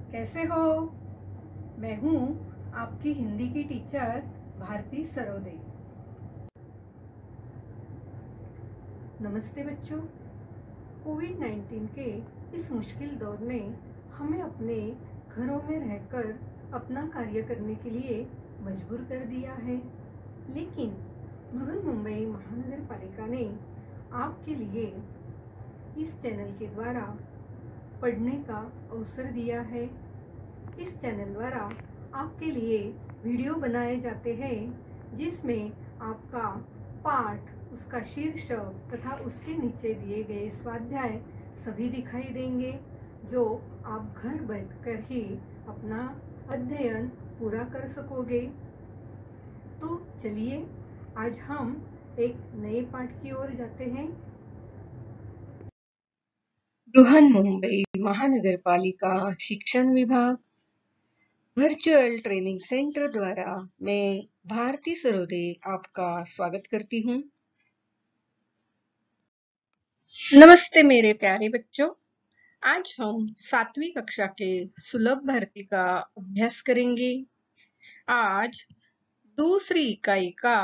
कैसे हो? मैं हूँ आपकी हिंदी की टीचर भारती सरोदे। नमस्ते बच्चों। कोविड-19 के इस मुश्किल दौर ने हमें अपने घरों में रहकर अपना कार्य करने के लिए मजबूर कर दिया है, लेकिन बृहन्मुंबई महानगर पालिका ने आपके लिए इस चैनल के द्वारा पढ़ने का अवसर दिया है। इस चैनल द्वारा आपके लिए वीडियो बनाए जाते हैं जिसमें आपका पाठ, उसका शीर्षक तथा उसके नीचे दिए गए स्वाध्याय सभी दिखाई देंगे, जो आप घर बैठकर ही अपना अध्ययन पूरा कर सकोगे। तो चलिए आज हम एक नए पाठ की ओर जाते हैं। बृहन्मुंबई महानगर पालिका शिक्षण विभाग वर्चुअल ट्रेनिंग सेंटर द्वारा मैं भारती सरोदे आपका स्वागत करती हूँ। नमस्ते मेरे प्यारे बच्चों। आज हम 7वीं कक्षा के सुलभ भारती का अभ्यास करेंगे। आज दूसरी इकाई का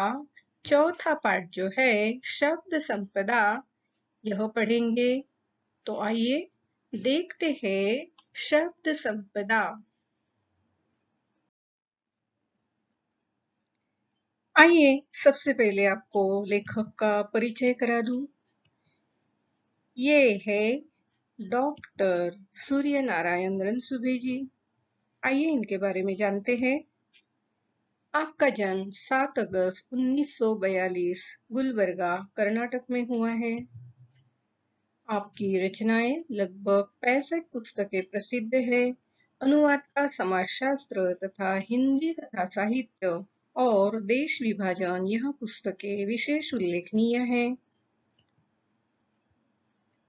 चौथा पाठ जो है शब्द संपदा, यह पढ़ेंगे। तो आइए देखते हैं शब्द संपदा। आइए सबसे पहले आपको लेखक का परिचय करा दूं। ये है डॉक्टर सूर्य नारायण रणसुभे जी। आइए इनके बारे में जानते हैं। आपका जन्म 7 अगस्त 1942 गुलबर्गा, कर्नाटक में हुआ है। आपकी रचनाएं लगभग 65 पुस्तकें प्रसिद्ध है। अनुवाद का समाजशास्त्र तथा हिंदी कथा साहित्य और देश विभाजन, यह पुस्तकें विशेष उल्लेखनीय हैं।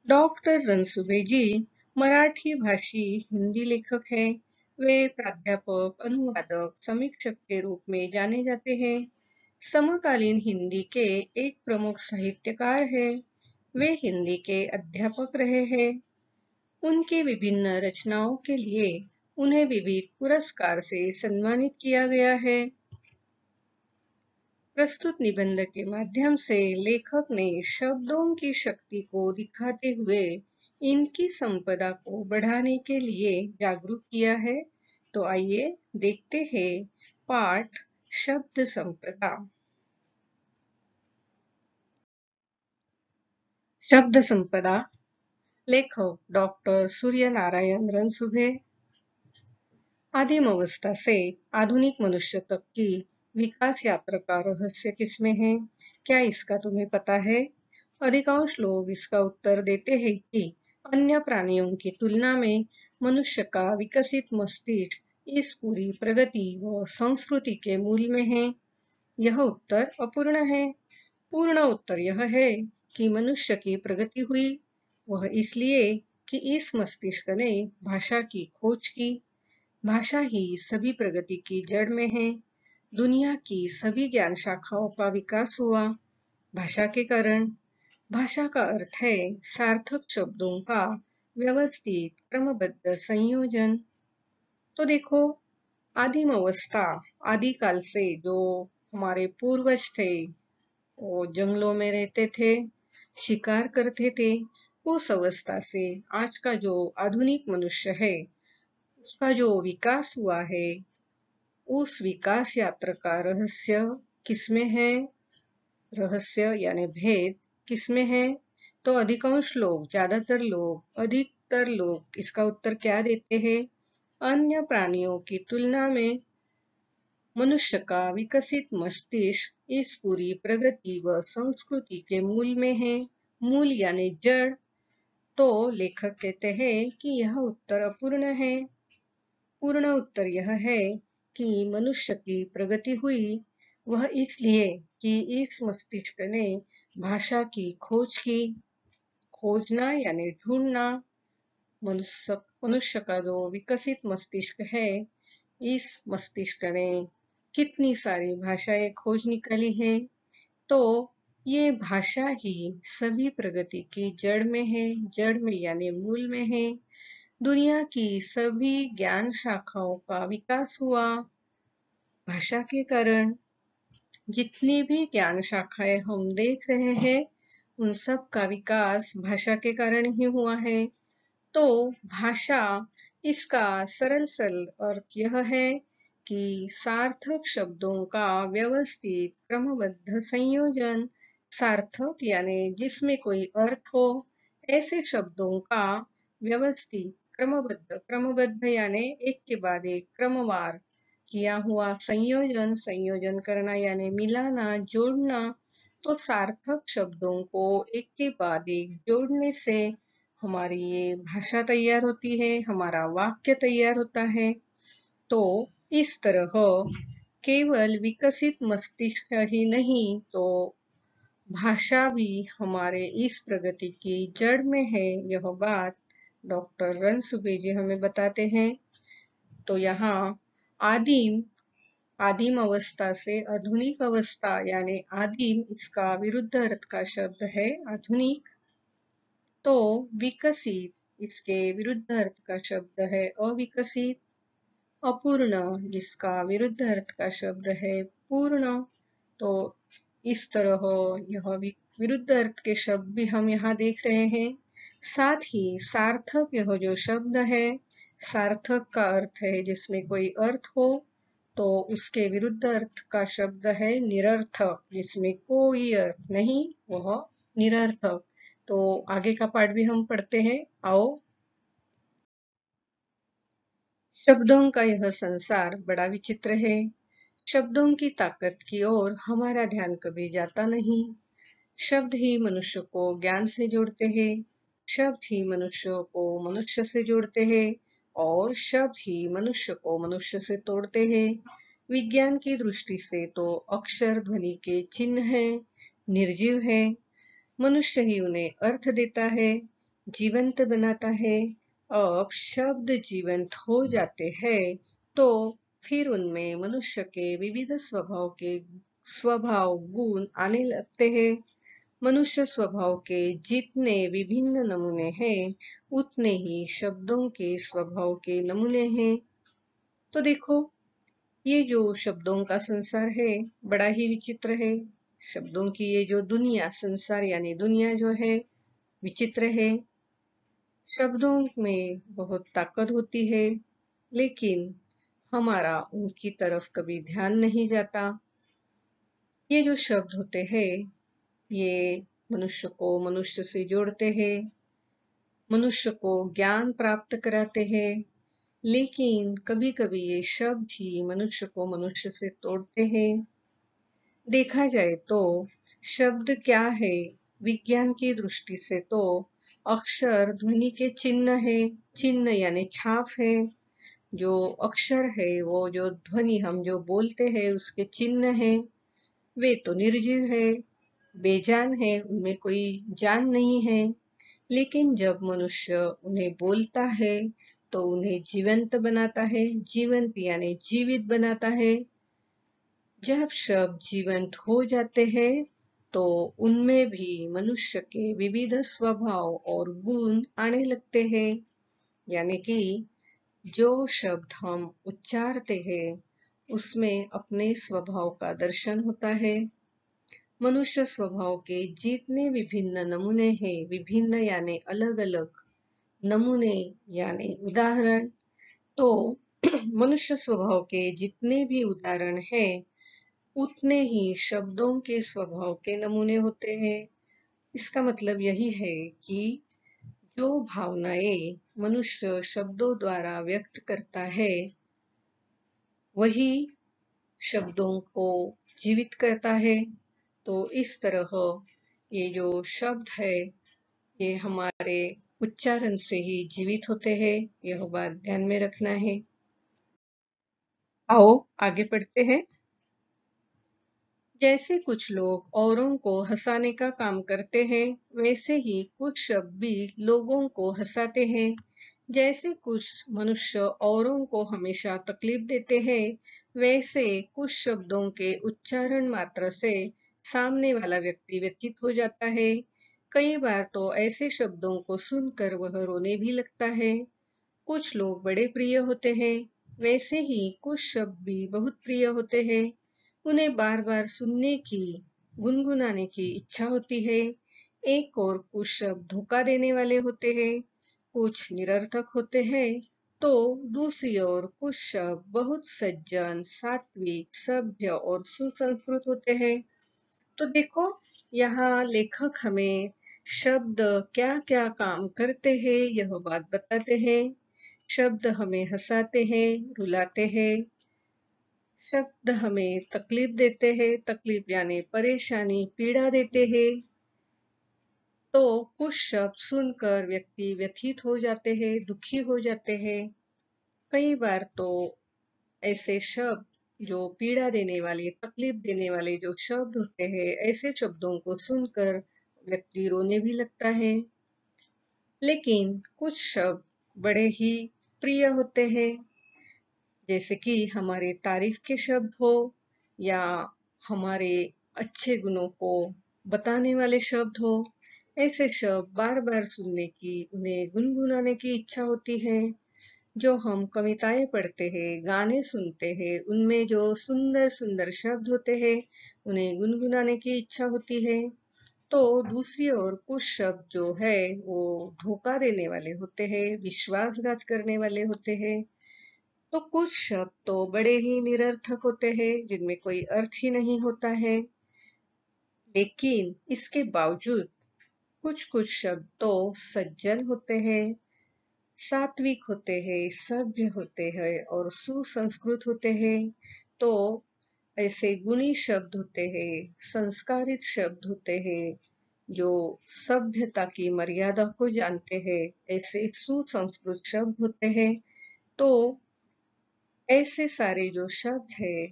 डॉक्टर रणसुभे जी मराठी भाषी हिंदी लेखक हैं। वे प्राध्यापक, अनुवादक, समीक्षक के रूप में जाने जाते हैं। समकालीन हिंदी के एक प्रमुख साहित्यकार हैं। वे हिंदी के अध्यापक रहे हैं। उनकी विभिन्न रचनाओं के लिए उन्हें विविध पुरस्कार से सम्मानित किया गया है। प्रस्तुत निबंध के माध्यम से लेखक ने शब्दों की शक्ति को दिखाते हुए इनकी संपदा को बढ़ाने के लिए जागरूक किया है। तो आइए देखते हैं पाठ शब्द संपदा। शब्द संपदा, लेखक डॉक्टर सूर्य नारायण रणसुभे। आदिम अवस्था से आधुनिक मनुष्य तक की विकास यात्रा का रहस्य किसमें है? क्या इसका तुम्हें पता है? अधिकांश लोग इसका उत्तर देते हैं कि अन्य प्राणियों की तुलना में मनुष्य का विकसित मस्तिष्क इस पूरी प्रगति व संस्कृति के मूल में है। यह उत्तर अपूर्ण है। पूर्ण उत्तर यह है कि मनुष्य की प्रगति हुई, वह इसलिए कि इस मस्तिष्क ने भाषा की खोज की। भाषा ही सभी प्रगति की जड़ में है। दुनिया की सभी ज्ञान शाखाओं का विकास हुआ भाषा के कारण। भाषा का अर्थ है सार्थक शब्दों का व्यवस्थित क्रमबद्ध संयोजन। तो देखो, आदिम अवस्था, आदिकाल से जो हमारे पूर्वज थे, वो जंगलों में रहते थे, शिकार करते थे। उस अवस्था से आज का जो आधुनिक मनुष्य है, उसका जो विकास हुआ है, उस विकास यात्रा का रहस्य किसमें है? रहस्य यानी भेद किसमें है? तो अधिकांश लोग, अधिकतर लोग इसका उत्तर क्या देते हैं? अन्य प्राणियों की तुलना में मनुष्य का विकसित मस्तिष्क इस पूरी प्रगति व संस्कृति के मूल में है। मूल यानी जड़। तो लेखक कहते हैं कि यह उत्तर अपूर्ण है। पूर्ण उत्तर यह है कि मनुष्य की प्रगति हुई, वह इसलिए कि इस मस्तिष्क ने भाषा की खोज की। खोजना यानी ढूंढना। मनुष्य का जो विकसित मस्तिष्क है, इस मस्तिष्क ने कितनी सारी भाषाएं खोज निकाली हैं। तो ये भाषा ही सभी प्रगति की जड़ में है। जड़ में यानी मूल में है। दुनिया की सभी ज्ञान शाखाओं का विकास हुआ भाषा के कारण। जितनी भी ज्ञान शाखाएं हम देख रहे हैं, उन सब का विकास भाषा के कारण ही हुआ है। तो भाषा, इसका सरल सरल अर्थ यह है कि सार्थक शब्दों का व्यवस्थित क्रमबद्ध संयोजन। सार्थक यानी जिसमें कोई अर्थ हो, ऐसे शब्दों का व्यवस्थित क्रमबद्ध, क्रमबद्ध यानी एक के बाद एक क्रमवार किया हुआ संयोजन। संयोजन करना यानी मिलाना, जोड़ना। तो सार्थक शब्दों को एक के बाद एक जोड़ने से हमारी ये भाषा तैयार होती है, हमारा वाक्य तैयार होता है। तो इस तरह केवल विकसित मस्तिष्क ही नहीं, तो भाषा भी हमारे इस प्रगति की जड़ में है। यह बात डॉक्टर रणसुभे जी हमें बताते हैं। तो यहाँ आदिम, आदिम अवस्था से आधुनिक अवस्था यानी आदिम, इसका विरुद्ध अर्थ का शब्द है आधुनिक। तो विकसित, इसके विरुद्ध अर्थ का शब्द है अविकसित। अपूर्ण, जिसका विरुद्ध अर्थ का शब्द है पूर्ण। तो इस तरह यह विरुद्ध अर्थ के शब्द भी हम यहाँ देख रहे हैं। साथ ही सार्थक, यह जो शब्द है, सार्थक का अर्थ है जिसमें कोई अर्थ हो। तो उसके विरुद्ध अर्थ का शब्द है निरर्थक, जिसमें कोई अर्थ नहीं, वह निरर्थक। तो आगे का पाठ भी हम पढ़ते हैं, आओ। शब्दों का यह संसार बड़ा विचित्र है। शब्दों की ताकत की ओर हमारा ध्यान कभी जाता नहीं। शब्द ही मनुष्य को ज्ञान से जोड़ते हैं, शब्द ही मनुष्य को मनुष्य से जोड़ते हैं, और शब्द ही मनुष्य को मनुष्य से तोड़ते हैं। विज्ञान की दृष्टि से तो अक्षर ध्वनि के चिन्ह हैं, निर्जीव है। मनुष्य ही उन्हें अर्थ देता है, जीवंत बनाता है। अब शब्द जीवंत हो जाते हैं, तो फिर उनमें मनुष्य के विविध स्वभाव गुण आने लगते हैं। मनुष्य स्वभाव के जितने विभिन्न नमूने हैं, उतने ही शब्दों के स्वभाव के नमूने हैं। तो देखो, ये जो शब्दों का संसार है, बड़ा ही विचित्र है। शब्दों की ये जो दुनिया, संसार यानी दुनिया जो है, विचित्र है। शब्दों में बहुत ताकत होती है, लेकिन हमारा उनकी तरफ कभी ध्यान नहीं जाता। ये जो शब्द होते हैं, ये मनुष्य को मनुष्य से जोड़ते हैं, मनुष्य को ज्ञान प्राप्त कराते हैं, लेकिन कभी-कभी ये शब्द ही मनुष्य को मनुष्य से तोड़ते हैं। देखा जाए तो शब्द क्या है? विज्ञान की दृष्टि से तो अक्षर ध्वनि के चिन्ह है। चिन्ह यानी छाप है। जो अक्षर है, वो जो ध्वनि हम जो बोलते हैं उसके चिन्ह है। वे तो निर्जीव है, बेजान है, उनमें कोई जान नहीं है। लेकिन जब मनुष्य उन्हें बोलता है, तो उन्हें जीवंत बनाता है। जीवंत यानी जीवित बनाता है। जब शब्द जीवंत हो जाते हैं, तो उनमें भी मनुष्य के विविध स्वभाव और गुण आने लगते हैं। यानी कि जो शब्द हम उच्चारते हैं, उसमें अपने स्वभाव का दर्शन होता है। मनुष्य स्वभाव के जितने विभिन्न नमूने हैं, विभिन्न यानी अलग अलग नमूने यानी उदाहरण, तो मनुष्य स्वभाव के जितने भी उदाहरण हैं, उतने ही शब्दों के स्वभाव के नमूने होते हैं। इसका मतलब यही है कि जो भावनाएं मनुष्य शब्दों द्वारा व्यक्त करता है, वही शब्दों को जीवित करता है। तो इस तरह ये जो शब्द है, ये हमारे उच्चारण से ही जीवित होते हैं। यह बात ध्यान में रखना है। आओ आगे बढ़ते हैं। जैसे कुछ लोग औरों को हंसाने का काम करते हैं, वैसे ही कुछ शब्द भी लोगों को हंसाते हैं। जैसे कुछ मनुष्य औरों को हमेशा तकलीफ देते हैं, वैसे कुछ शब्दों के उच्चारण मात्र से सामने वाला व्यक्ति व्यथित हो जाता है। कई बार तो ऐसे शब्दों को सुनकर वह रोने भी लगता है। कुछ लोग बड़े प्रिय होते हैं, वैसे ही कुछ शब्द भी बहुत प्रिय होते हैं। उन्हें बार-बार सुनने की, गुनगुनाने की इच्छा होती है। एक और कुछ शब्द धोखा देने वाले होते हैं, कुछ निरर्थक होते हैं, तो दूसरी ओर कुछ शब्द बहुत सज्जन, सात्विक, सभ्य और सुसंस्कृत होते हैं। तो देखो, यहाँ लेखक हमें शब्द क्या-क्या काम करते हैं, यह बात बताते हैं। शब्द हमें हंसाते हैं, रुलाते हैं। शब्द हमें तकलीफ देते हैं, तकलीफ यानी परेशानी, पीड़ा देते हैं। तो कुछ शब्द सुनकर व्यक्ति व्यथित हो जाते हैं, दुखी हो जाते हैं। कई बार तो ऐसे शब्द जो पीड़ा देने वाले, तकलीफ देने वाले जो शब्द होते हैं, ऐसे शब्दों को सुनकर व्यक्ति रोने भी लगता है। लेकिन कुछ शब्द बड़े ही प्रिय होते हैं, जैसे कि हमारे तारीफ के शब्द हो या हमारे अच्छे गुणों को बताने वाले शब्द हो। ऐसे शब्द बार-बार सुनने की, उन्हें गुनगुनाने की इच्छा होती है। जो हम कविताएं पढ़ते हैं, गाने सुनते हैं, उनमें जो सुंदर सुंदर शब्द होते हैं, उन्हें गुनगुनाने की इच्छा होती है। तो दूसरी ओर कुछ शब्द जो है वो धोखा देने वाले होते हैं, विश्वासघात करने वाले होते हैं। तो कुछ शब्द तो बड़े ही निरर्थक होते हैं, जिनमें कोई अर्थ ही नहीं होता है। लेकिन इसके बावजूद कुछ कुछ शब्द तो सज्जन होते हैं, सात्विक होते हैं, सभ्य होते हैं और सुसंस्कृत होते हैं। तो ऐसे गुणी शब्द होते हैं, संस्कारित शब्द होते हैं, जो सभ्यता की मर्यादा को जानते हैं, ऐसे सुसंस्कृत शब्द होते हैं। तो ऐसे सारे जो शब्द है,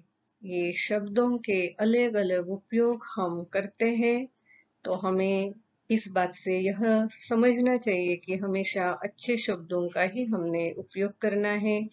ये शब्दों के अलग अलग उपयोग हम करते हैं। तो हमें इस बात से यह समझना चाहिए कि हमेशा अच्छे शब्दों का ही हमने उपयोग करना है।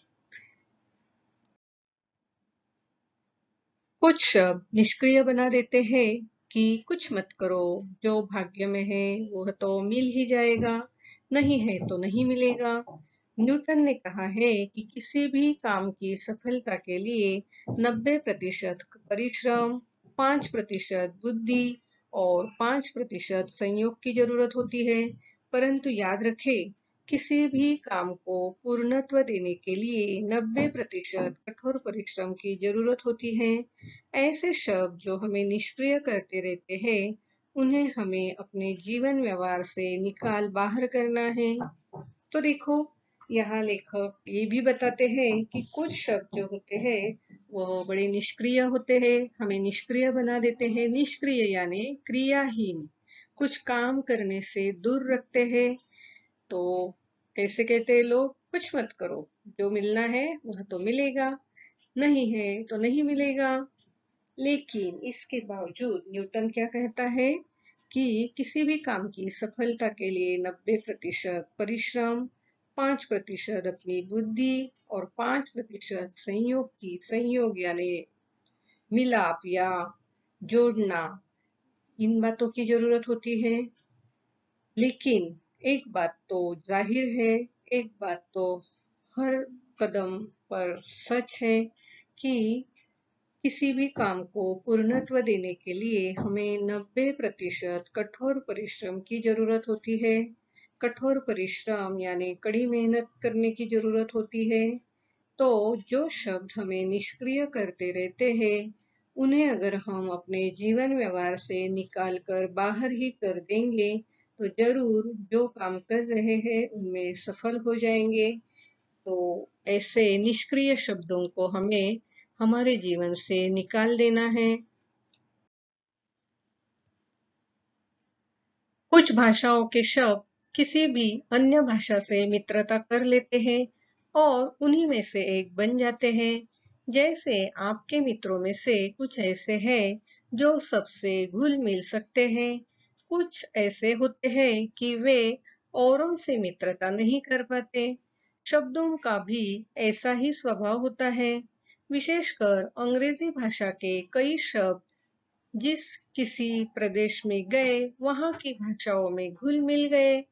कुछ शब्द निष्क्रिय बना देते हैं कि कुछ मत करो, जो भाग्य में है वह तो मिल ही जाएगा, नहीं है तो नहीं मिलेगा। न्यूटन ने कहा है कि किसी भी काम की सफलता के लिए 90% परिश्रम, 5% बुद्धि और 5% संयोग की जरूरत होती है। परंतु याद रखें, किसी भी काम को पूर्णत्व देने के लिए 90% कठोर परिश्रम की जरूरत होती है। ऐसे शब्द जो हमें निष्क्रिय करते रहते हैं, उन्हें हमें अपने जीवन व्यवहार से निकाल बाहर करना है। तो देखो, यहाँ लेखक ये भी बताते हैं कि कुछ शब्द जो होते हैं वो बड़े निष्क्रिय होते हैं, हमें निष्क्रिय बना देते हैं। निष्क्रिय यानी क्रियाहीन, कुछ काम करने से दूर रखते हैं। तो कैसे कहते हैं लोग, कुछ मत करो, जो मिलना है वह तो मिलेगा, नहीं है तो नहीं मिलेगा। लेकिन इसके बावजूद न्यूटन क्या कहता है कि किसी भी काम की सफलता के लिए 90% परिश्रम, 5% अपनी बुद्धि और 5% संयोग यानी मिलाप या जोड़ना, इन बातों की जरूरत होती है। लेकिन एक बात तो जाहिर है, एक बात तो हर कदम पर सच है कि किसी भी काम को पूर्णत्व देने के लिए हमें 90% कठोर परिश्रम की जरूरत होती है। कठोर परिश्रम यानी कड़ी मेहनत करने की जरूरत होती है। तो जो शब्द हमें निष्क्रिय करते रहते हैं, उन्हें अगर हम अपने जीवन व्यवहार से निकाल कर बाहर ही कर देंगे, तो जरूर जो काम कर रहे हैं उनमें सफल हो जाएंगे। तो ऐसे निष्क्रिय शब्दों को हमें हमारे जीवन से निकाल देना है। कुछ भाषाओं के शब्द किसी भी अन्य भाषा से मित्रता कर लेते हैं और उन्हीं में से एक बन जाते हैं। जैसे आपके मित्रों में से कुछ ऐसे हैं जो सबसे घुल मिल सकते हैं। कुछ ऐसे होते हैं कि वे औरों से मित्रता नहीं कर पाते। शब्दों का भी ऐसा ही स्वभाव होता है। विशेषकर अंग्रेजी भाषा के कई शब्द जिस किसी प्रदेश में गए, वहां की भाषाओं में घुल मिल गए।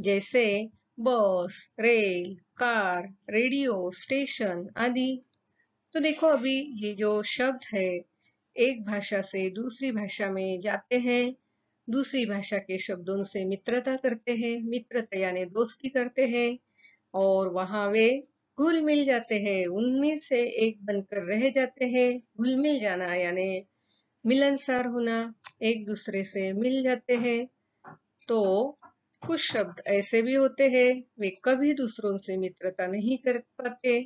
जैसे बस, रेल, कार, रेडियो, स्टेशन आदि। तो देखो अभी ये जो शब्द है एक भाषा से दूसरी भाषा में जाते हैं, दूसरी भाषा के शब्दों से मित्रता करते हैं, मित्रता यानी दोस्ती करते हैं और वहां वे घुल मिल जाते हैं, उनमें से एक बनकर रह जाते हैं। घुल मिल जाना यानी मिलनसार होना, एक दूसरे से मिल जाते हैं। तो कुछ शब्द ऐसे भी होते हैं वे कभी दूसरों से मित्रता नहीं कर पाते।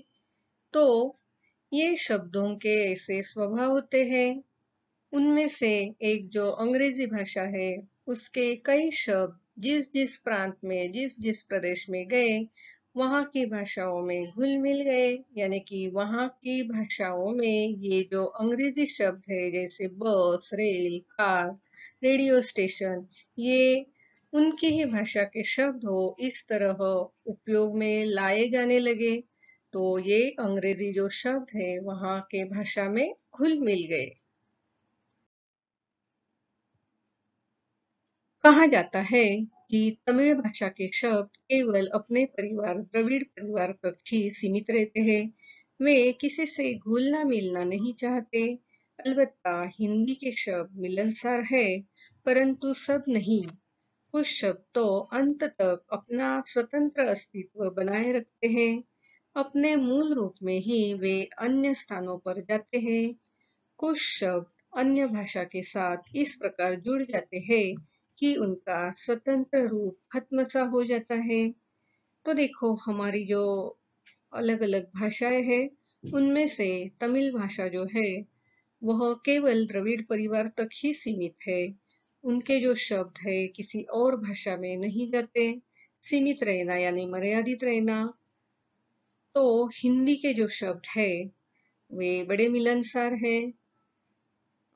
तो ये शब्दों के ऐसे स्वभाव होते हैं। उनमें से एक जो अंग्रेजी भाषा है उसके कई शब्द जिस जिस प्रांत में जिस जिस प्रदेश में गए वहां की भाषाओं में घुल मिल गए, यानी कि वहां की भाषाओं में ये जो अंग्रेजी शब्द है जैसे बस, रेल, कार, रेडियो स्टेशन, ये उनकी ही भाषा के शब्द हो इस तरह उपयोग में लाए जाने लगे। तो ये अंग्रेजी जो शब्द है वहां के भाषा में घुल मिल गए। कहा जाता है कि तमिल भाषा के शब्द केवल अपने परिवार द्रविड़ परिवार तक ही सीमित रहते हैं। वे किसी से घुलना मिलना नहीं चाहते। अलबत्ता हिंदी के शब्द मिलनसार है, परंतु सब नहीं। कुछ शब्द तो अंत तक अपना स्वतंत्र अस्तित्व बनाए रखते हैं। अपने मूल रूप में ही वे अन्य स्थानों पर जाते हैं। कुछ शब्द अन्य भाषा के साथ इस प्रकार जुड़ जाते हैं कि उनका स्वतंत्र रूप खत्म सा हो जाता है। तो देखो हमारी जो अलग अलग भाषाएं हैं उनमें से तमिल भाषा जो है वह केवल द्रविड़ परिवार तक ही सीमित है। उनके जो शब्द है किसी और भाषा में नहीं जाते। सीमित रहना यानी मर्यादित रहना। तो हिंदी के जो शब्द है वे बड़े मिलनसार है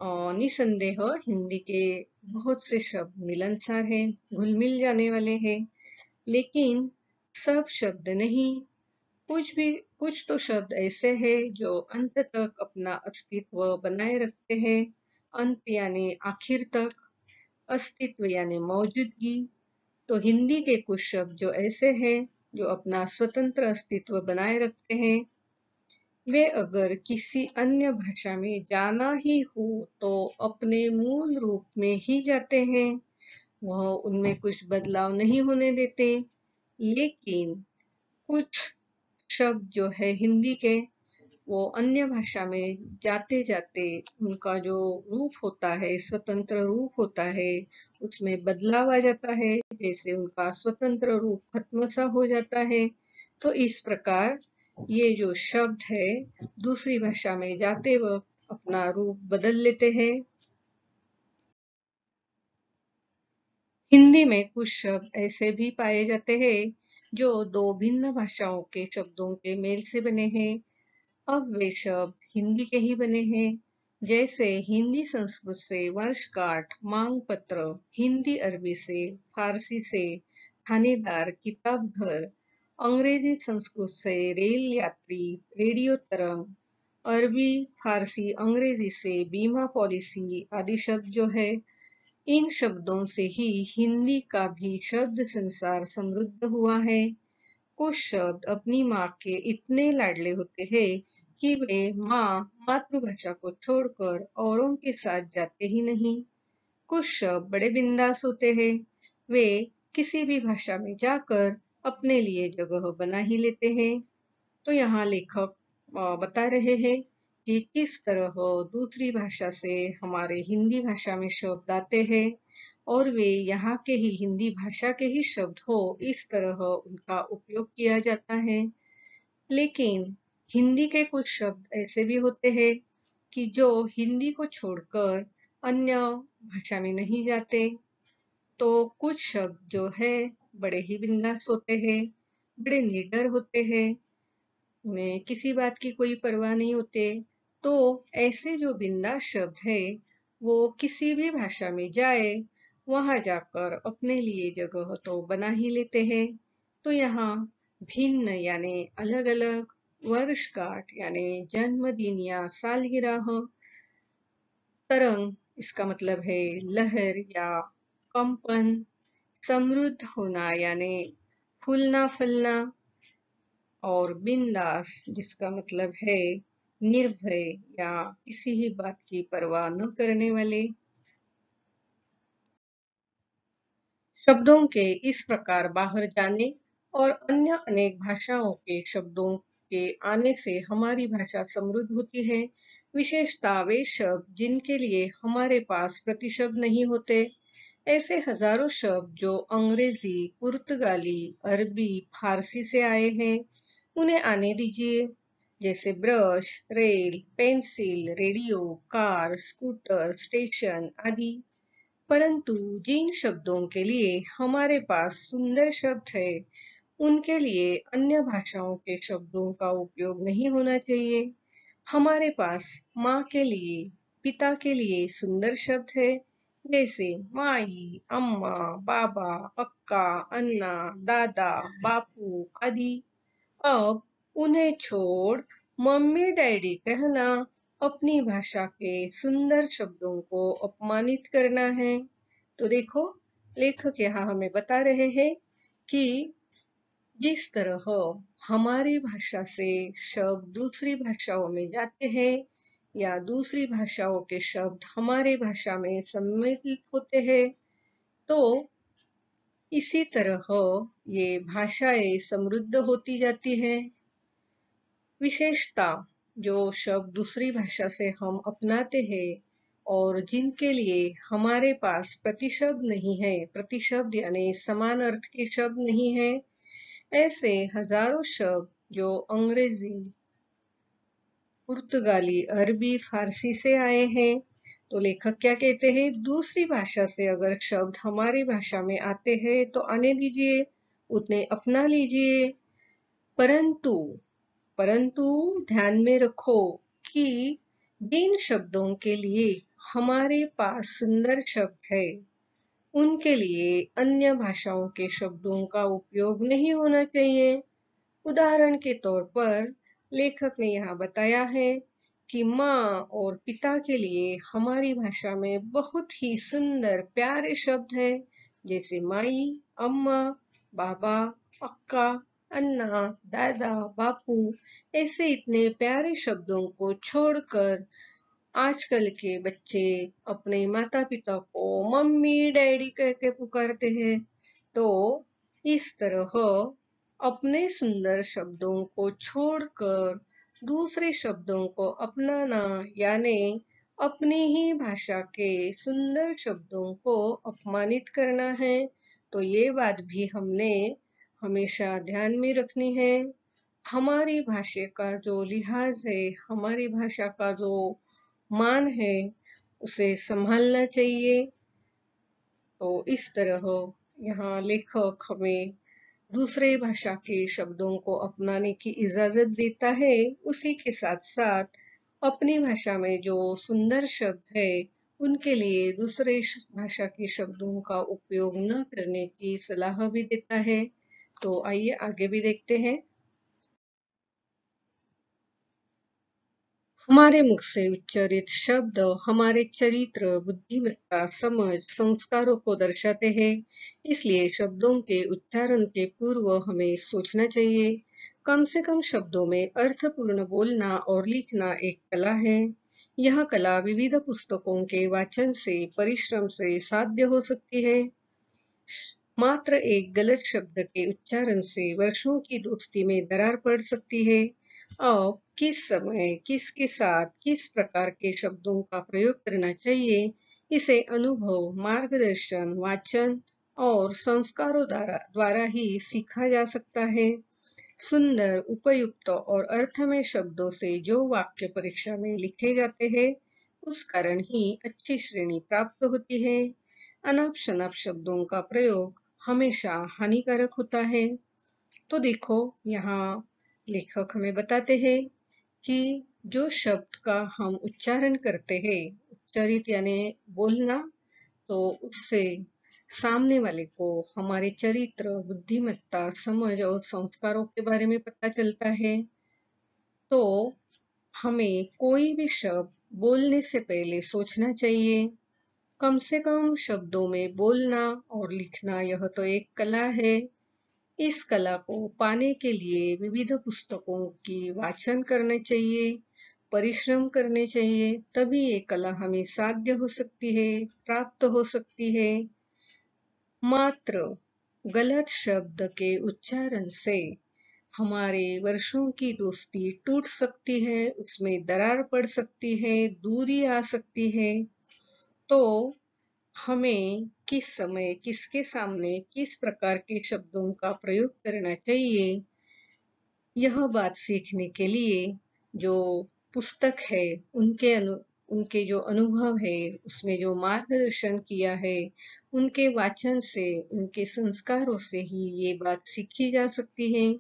और निसंदेह हिंदी के बहुत से शब्द मिलनसार हैं, घुल मिल जाने वाले हैं। लेकिन सब शब्द नहीं। कुछ तो शब्द ऐसे हैं जो अंत तक अपना अस्तित्व बनाए रखते हैं। अंत यानी आखिर तक, अस्तित्व यानी मौजूदगी। तो हिंदी के कुछ शब्द जो ऐसे हैं जो अपना स्वतंत्र अस्तित्व बनाए रखते हैं। वे अगर किसी अन्य भाषा में जाना ही हो तो अपने मूल रूप में ही जाते हैं। वह उनमें कुछ बदलाव नहीं होने देते। लेकिन कुछ शब्द जो है हिंदी के वो अन्य भाषा में जाते जाते उनका जो रूप होता है, स्वतंत्र रूप होता है, उसमें बदलाव आ जाता है, जैसे उनका स्वतंत्र रूप खत्म सा हो जाता है। तो इस प्रकार ये जो शब्द है दूसरी भाषा में जाते वक्त अपना रूप बदल लेते हैं। हिंदी में कुछ शब्द ऐसे भी पाए जाते हैं जो दो भिन्न भाषाओं के शब्दों के मेल से बने हैं। अब वे शब्द हिंदी के ही बने हैं। जैसे हिंदी संस्कृत से वर्षगांठ, मांग पत्र, हिंदी अरबी से, फारसी से थानेदार, किताब घर, अंग्रेजी संस्कृत से रेल यात्री, रेडियो तरंग, अरबी फारसी अंग्रेजी से बीमा पॉलिसी आदि शब्द जो है इन शब्दों से ही हिंदी का भी शब्द संसार समृद्ध हुआ है। कुछ शब्द अपनी माँ के इतने लाडले होते हैं कि वे माँ मातृभाषा को छोड़कर औरों के साथ जाते ही नहीं। कुछ शब्द बड़े बिंदास होते हैं। वे किसी भी भाषा में जाकर अपने लिए जगह बना ही लेते हैं। तो यहाँ लेखक बता रहे हैं कि किस तरह दूसरी भाषा से हमारे हिंदी भाषा में शब्द आते हैं और वे यहाँ के ही हिंदी भाषा के ही शब्द हो इस तरह उनका उपयोग किया जाता है। लेकिन हिंदी के कुछ शब्द ऐसे भी होते हैं कि जो हिंदी को छोड़कर अन्य भाषा में नहीं जाते। तो कुछ शब्द जो है बड़े ही बिंदास होते हैं, बड़े निडर होते हैं, उन्हें किसी बात की कोई परवाह नहीं होते। तो ऐसे जो बिंदास शब्द है वो किसी भी भाषा में जाए वहां जाकर अपने लिए जगह तो बना ही लेते हैं। तो यहाँ भिन्न यानी अलग अलग, वर्षगांठ यानी जन्मदिन या सालगिरह, तरंग इसका मतलब है लहर या कंपन, समृद्ध होना यानी फूलना फलना, और बिंदास जिसका मतलब है निर्भय या किसी ही बात की परवाह न करने वाले। शब्दों के इस प्रकार बाहर जाने और अन्य अनेक भाषाओं के शब्दों के आने से हमारी भाषा समृद्ध होती है। विशेषता वे शब्द जिनके लिए हमारे पास प्रतिशब्द नहीं होते। ऐसे हजारों शब्द जो अंग्रेजी, पुर्तगाली, अरबी, फारसी से आए हैं, उन्हें आने दीजिए। जैसे brush, rail, pencil, radio, car, scooter, station आदि। परंतु जिन शब्दों के लिए हमारे पास सुंदर शब्द है, उनके लिए अन्य भाषाओं के शब्दों का उपयोग नहीं होना चाहिए। हमारे पास माँ के लिए, पिता के लिए सुंदर शब्द है, जैसे माई, अम्मा, बाबा, अक्का, अन्ना, दादा, बापू आदि। अब उन्हें छोड़ मम्मी डैडी कहना अपनी भाषा के सुंदर शब्दों को अपमानित करना है। तो देखो, लेखक यहाँ हमें बता रहे हैं कि जिस तरह हमारी भाषा से शब्द दूसरी भाषाओं में जाते हैं या दूसरी भाषाओं के शब्द हमारे भाषा में सम्मिलित होते हैं, तो इसी तरह ये भाषाएं समृद्ध होती जाती हैं। विशेषता जो शब्द दूसरी भाषा से हम अपनाते हैं और जिनके लिए हमारे पास प्रतिशब्द नहीं है, प्रतिशब्द यानी समान अर्थ के शब्द नहीं है, ऐसे हजारों शब्द जो अंग्रेजी, पुर्तगाली, अरबी, फारसी से आए हैं। तो लेखक क्या कहते हैं, दूसरी भाषा से अगर शब्द हमारी भाषा में आते हैं तो आने दीजिए, उतने अपना लीजिए। परंतु परंतु ध्यान में रखो कि जिन शब्दों के लिए हमारे पास सुंदर शब्द है, उनके लिए अन्य भाषाओं के शब्दों का उपयोग नहीं होना चाहिए। उदाहरण के तौर पर लेखक ने यहाँ बताया है कि माँ और पिता के लिए हमारी भाषा में बहुत ही सुंदर प्यारे शब्द हैं, जैसे माई, अम्मा, बाबा, अक्का, अन्ना, दादा, बापू। ऐसे इतने प्यारे शब्दों को छोड़कर आजकल के बच्चे अपने माता पिता को मम्मी डैडी कह के पुकारते हैं। तो इस तरह अपने सुंदर शब्दों को छोड़कर दूसरे शब्दों को अपनाना यानी अपनी ही भाषा के सुंदर शब्दों को अपमानित करना है। तो ये बात भी हमने हमेशा ध्यान में रखनी है। हमारी भाषा का जो लिहाज है, हमारी भाषा का जो मान है, उसे संभालना चाहिए। तो इस तरह यहाँ लेखक हमें दूसरे भाषा के शब्दों को अपनाने की इजाजत देता है। उसी के साथ साथ अपनी भाषा में जो सुंदर शब्द है, उनके लिए दूसरे भाषा के शब्दों का उपयोग न करने की सलाह भी देता है। तो आइए आगे भी देखते हैं। हमारे मुख से उच्चारित शब्द हमारे चरित्र, बुद्धिमत्ता, समझ, संस्कारों को दर्शाते हैं। इसलिए शब्दों के उच्चारण के पूर्व हमें सोचना चाहिए। कम से कम शब्दों में अर्थपूर्ण बोलना और लिखना एक कला है। यह कला विविध पुस्तकों के वाचन से, परिश्रम से साध्य हो सकती है। मात्र एक गलत शब्द के उच्चारण से वर्षों की दोस्ती में दरार पड़ सकती है। अब किस समय, किसके साथ, किस प्रकार के शब्दों का प्रयोग करना चाहिए, इसे अनुभव, मार्गदर्शन, वाचन और संस्कारों द्वारा ही सीखा जा सकता है। सुंदर, उपयुक्त और अर्थमय शब्दों से जो वाक्य परीक्षा में लिखे जाते हैं, उस कारण ही अच्छी श्रेणी प्राप्त होती है। अनाप शनाप शब्दों का प्रयोग हमेशा हानिकारक होता है। तो देखो, यहाँ लेखक हमें बताते हैं कि जो शब्द का हम उच्चारण करते हैं, उच्चारित यानी बोलना, तो उससे सामने वाले को हमारे चरित्र, बुद्धिमत्ता, समझ और संस्कारों के बारे में पता चलता है। तो हमें कोई भी शब्द बोलने से पहले सोचना चाहिए। कम से कम शब्दों में बोलना और लिखना यह तो एक कला है। इस कला को पाने के लिए विविध पुस्तकों की वाचन करने चाहिए, परिश्रम करने चाहिए, तभी ये कला हमें साध्य हो सकती है, प्राप्त हो सकती है। मात्र गलत शब्द के उच्चारण से हमारे वर्षों की दोस्ती टूट सकती है, उसमें दरार पड़ सकती है, दूरी आ सकती है। तो हमें किस समय किसके सामने किस प्रकार के शब्दों का प्रयोग करना चाहिए, यह बात सीखने के लिए जो पुस्तक है, उनके जो अनुभव है, उसमें जो मार्गदर्शन किया है, उनके वाचन से, उनके संस्कारों से ही ये बात सीखी जा सकती है।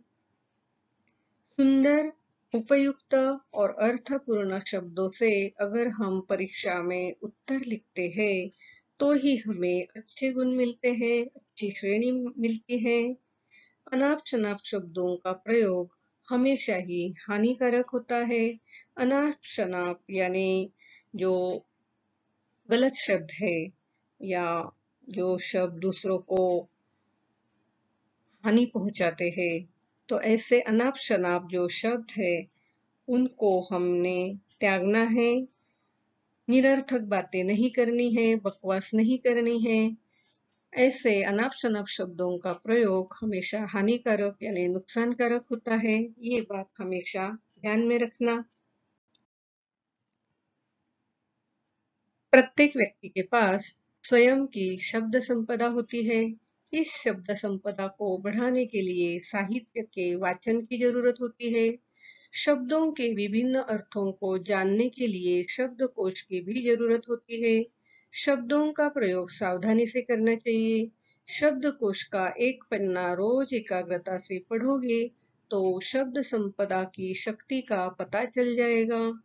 सुंदर, उपयुक्त और अर्थपूर्ण शब्दों से अगर हम परीक्षा में उत्तर लिखते हैं, तो ही हमें अच्छे गुण मिलते हैं, अच्छी श्रेणी मिलती है। अनाप-शनाप शब्दों का प्रयोग हमेशा ही हानिकारक होता है। अनाप-शनाप यानी जो गलत शब्द है या जो शब्द दूसरों को हानि पहुंचाते हैं, तो ऐसे अनाप-शनाप जो शब्द है, उनको हमने त्यागना है। निरर्थक बातें नहीं करनी है, बकवास नहीं करनी है। ऐसे अनाप-शनाप शब्दों का प्रयोग हमेशा हानिकारक यानी नुकसानकारक होता है। ये बात हमेशा ध्यान में रखना। प्रत्येक व्यक्ति के पास स्वयं की शब्द संपदा होती है। इस शब्द संपदा को बढ़ाने के लिए साहित्य के वाचन की जरूरत होती है। शब्दों के विभिन्न अर्थों को जानने के लिए शब्दकोश की भी जरूरत होती है। शब्दों का प्रयोग सावधानी से करना चाहिए। शब्दकोश का एक पन्ना रोज एकाग्रता से पढ़ोगे तो शब्द संपदा की शक्ति का पता चल जाएगा।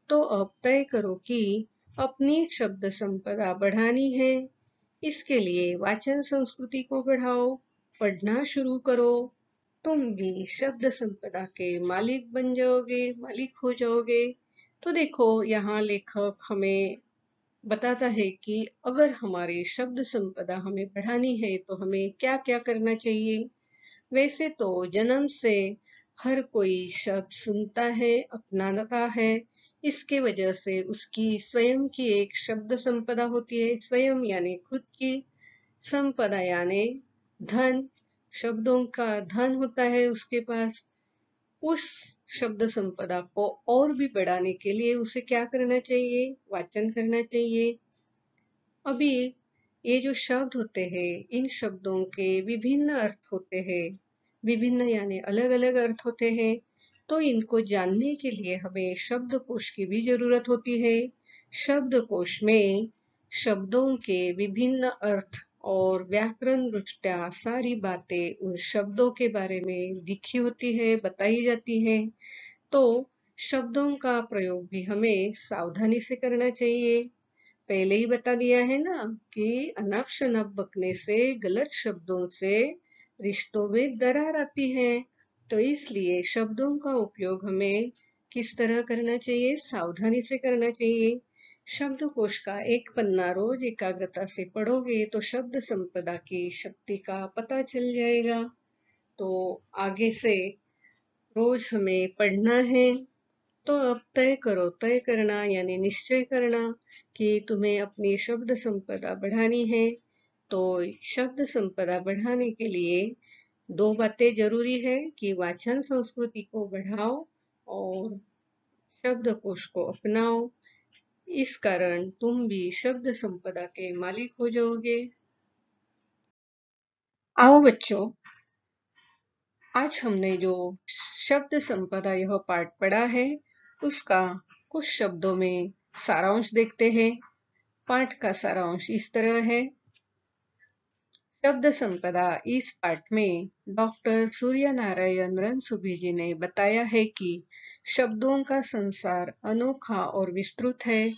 तो अब तय करो कि अपनी शब्द संपदा बढ़ानी है। इसके लिए वाचन संस्कृति को बढ़ाओ, पढ़ना शुरू करो। तुम भी शब्द संपदा के मालिक बन जाओगे, मालिक हो जाओगे। तो देखो, यहाँ लेखक हमें बताता है कि अगर हमारी शब्द संपदा हमें बढ़ानी है तो हमें क्या क्या करना चाहिए। वैसे तो जन्म से हर कोई शब्द सुनता है, अपनाता है। इसके वजह से उसकी स्वयं की एक शब्द संपदा होती है। स्वयं यानी खुद की, संपदा यानी धन, शब्दों का धन होता है उसके पास। उस शब्द संपदा को और भी बढ़ाने के लिए उसे क्या करना चाहिए? वाचन करना चाहिए। अभी ये जो शब्द होते हैं, इन शब्दों के विभिन्न अर्थ होते हैं। विभिन्न यानी अलग-अलग अर्थ होते हैं। तो इनको जानने के लिए हमें शब्दकोश की भी जरूरत होती है। शब्दकोश में शब्दों के विभिन्न अर्थ और व्याकरण दृष्टया सारी बातें उन शब्दों के बारे में लिखी होती है, बताई जाती है। तो शब्दों का प्रयोग भी हमें सावधानी से करना चाहिए। पहले ही बता दिया है ना कि अनाप शनाप बकने से, गलत शब्दों से रिश्तों में दरार आती है। तो इसलिए शब्दों का उपयोग हमें किस तरह करना चाहिए? सावधानी से करना चाहिए। शब्दकोश का एक पन्ना रोज एकाग्रता से पढ़ोगे तो शब्द संपदा की शक्ति का पता चल जाएगा। तो आगे से रोज हमें पढ़ना है। तो अब तय करना यानी निश्चय करना कि तुम्हें अपनी शब्द संपदा बढ़ानी है। तो शब्द संपदा बढ़ाने के लिए दो बातें जरूरी है कि वाचन संस्कृति को बढ़ाओ और शब्दकोश को अपनाओ। इस कारण तुम भी शब्द संपदा के मालिक हो जाओगे। आओ बच्चों, आज हमने जो शब्द संपदा यह पाठ पढ़ा है, उसका कुछ शब्दों में सारांश देखते हैं। पाठ का सारांश इस तरह है। शब्द संपदा इस पाठ में डॉक्टर सूर्य नारायण रणसुभे जी ने बताया है कि शब्दों का संसार अनोखा और विस्तृत है।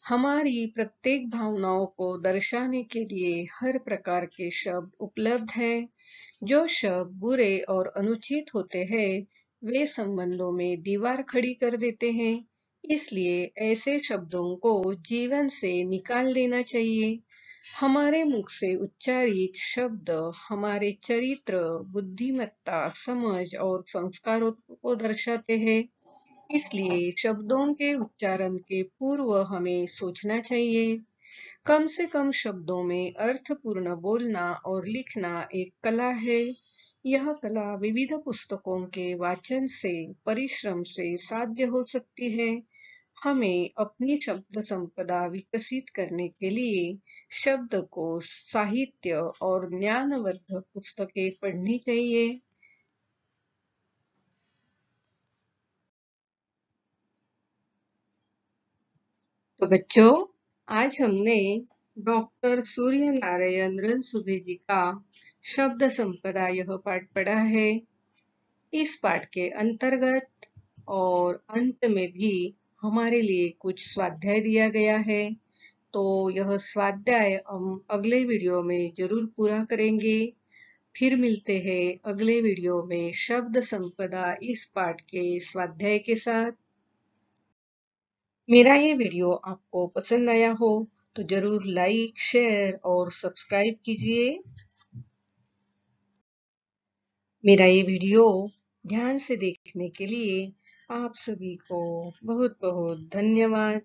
हमारी प्रत्येक भावनाओं को दर्शाने के लिए हर प्रकार के शब्द उपलब्ध हैं। जो शब्द बुरे और अनुचित होते हैं, वे संबंधों में दीवार खड़ी कर देते हैं। इसलिए ऐसे शब्दों को जीवन से निकाल देना चाहिए। हमारे मुख से उच्चारित शब्द हमारे चरित्र, बुद्धिमत्ता, समझ और संस्कारों को दर्शाते हैं। इसलिए शब्दों के उच्चारण के पूर्व हमें सोचना चाहिए। कम से कम शब्दों में अर्थपूर्ण बोलना और लिखना एक कला है। यह कला विविध पुस्तकों के वाचन से, परिश्रम से साध्य हो सकती है। हमें अपनी शब्द संपदा विकसित करने के लिए शब्दकोश, साहित्य और ज्ञानवर्धक पुस्तकें पढ़नी चाहिए। तो बच्चों, आज हमने डॉक्टर सूर्य नारायण रणसुभे जी का शब्द संपदा यह पाठ पढ़ा है। इस पाठ के अंतर्गत और अंत में भी हमारे लिए कुछ स्वाध्याय दिया गया है। तो यह स्वाध्याय हम अगले वीडियो में जरूर पूरा करेंगे। फिर मिलते हैं अगले वीडियो में शब्द संपदा इस पाठ के स्वाध्याय के साथ। मेरा ये वीडियो आपको पसंद आया हो तो जरूर लाइक, शेयर और सब्सक्राइब कीजिए। मेरा ये वीडियो ध्यान से देखने के लिए आप सभी को बहुत बहुत धन्यवाद।